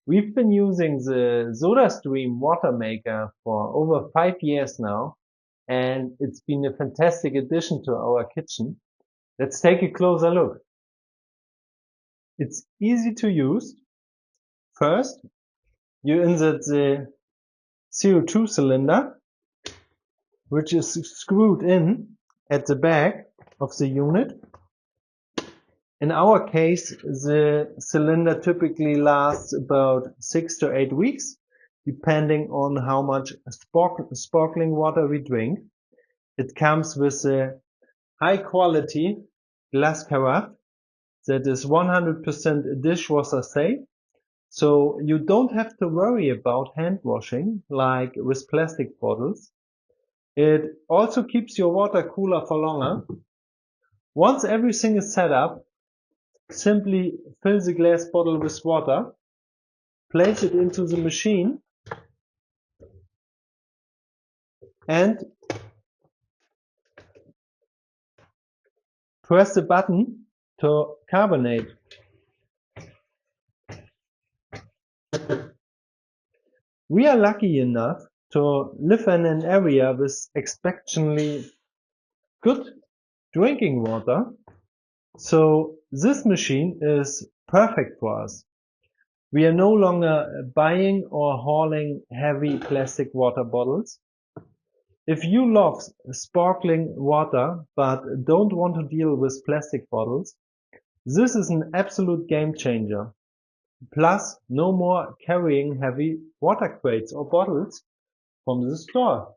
We've been using the SodaStream water maker for over 5 years now, and it's been a fantastic addition to our kitchen. Let's take a closer look. It's easy to use. First, you insert the CO2 cylinder, which is screwed in at the back of the unit. In our case, the cylinder typically lasts about 6 to 8 weeks, depending on how much sparkling water we drink. It comes with a high quality glass carafe that is 100% dishwasher safe, so you don't have to worry about hand washing like with plastic bottles. It also keeps your water cooler for longer. Once everything is set up, simply fill the glass bottle with water, place it into the machine, and press the button to carbonate. We are lucky enough to live in an area with exceptionally good drinking water, so this machine is perfect for us. We are no longer buying or hauling heavy plastic water bottles. If you love sparkling water but don't want to deal with plastic bottles, this is an absolute game changer. Plus, no more carrying heavy water crates or bottles from the store.